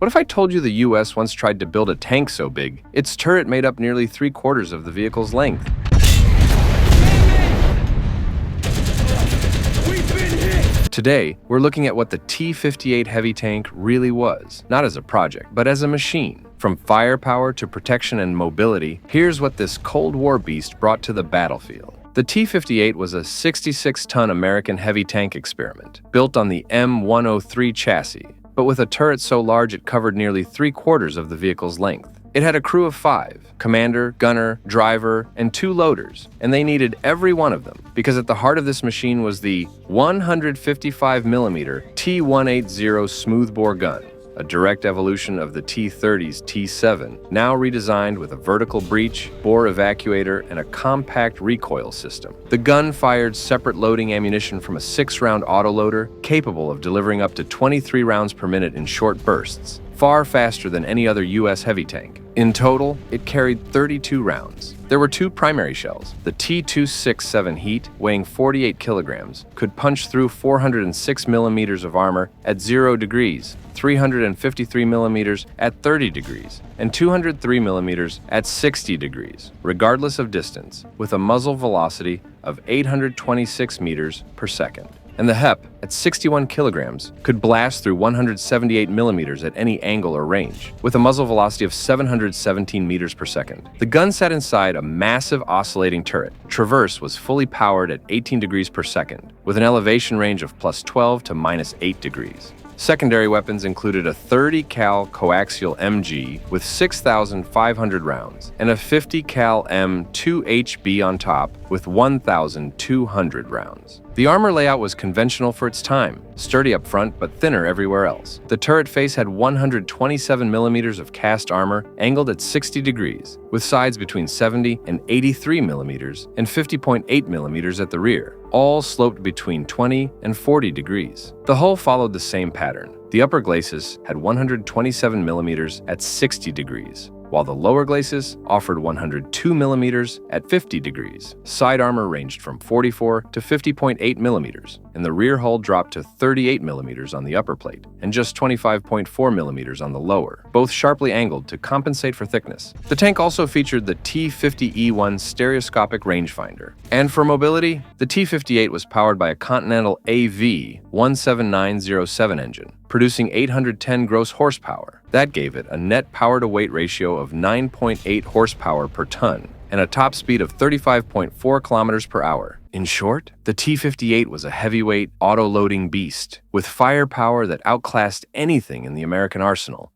What if I told you the US once tried to build a tank so big, its turret made up nearly 3/4 of the vehicle's length? Today, we're looking at what the T58 Heavy Tank really was, not as a project, but as a machine. From firepower to protection and mobility, here's what this Cold War beast brought to the battlefield. The T58 was a 66-ton American heavy tank experiment, built on the M103 chassis, but with a turret so large it covered nearly 3/4 of the vehicle's length. It had a crew of 5, commander, gunner, driver, and 2 loaders, and they needed every one of them, because at the heart of this machine was the 155mm T180 smoothbore gun, a direct evolution of the T30's T7, now redesigned with a vertical breech, bore evacuator, and a compact recoil system. The gun fired separate loading ammunition from a 6-round autoloader, capable of delivering up to 23 rounds per minute in short bursts, far faster than any other U.S. heavy tank. In total, it carried 32 rounds. There were 2 primary shells. The T267 Heat, weighing 48 kilograms, could punch through 406 millimeters of armor at 0 degrees, 353 millimeters at 30 degrees, and 203 millimeters at 60 degrees, regardless of distance, with a muzzle velocity of 826 meters per second. And the HEP, at 61 kilograms, could blast through 178 millimeters at any angle or range, with a muzzle velocity of 717 meters per second. The gun sat inside a massive oscillating turret. Traverse was fully powered at 18 degrees per second, with an elevation range of +12 to -8 degrees. Secondary weapons included a 30 cal coaxial MG with 6,500 rounds and a 50 cal M2HB on top with 1,200 rounds. The armor layout was conventional for its time, sturdy up front but thinner everywhere else. The turret face had 127 millimeters of cast armor angled at 60 degrees, with sides between 70 and 83 millimeters and 50.8 millimeters at the rear, all sloped between 20 and 40 degrees. The hull followed the same pattern. The upper glacis had 127 millimeters at 60 degrees, while the lower glacis offered 102 millimeters at 50 degrees. Side armor ranged from 44 to 50.8 millimeters, and the rear hull dropped to 38 millimeters on the upper plate and just 25.4 millimeters on the lower, both sharply angled to compensate for thickness. The tank also featured the T50E1 stereoscopic rangefinder. And for mobility, the T58 was powered by a Continental AV 17907 engine, producing 810 gross horsepower. That gave it a net power-to-weight ratio of 9.8 horsepower per ton and a top speed of 35.4 kilometers per hour. In short, the T58 was a heavyweight, auto-loading beast with firepower that outclassed anything in the American arsenal.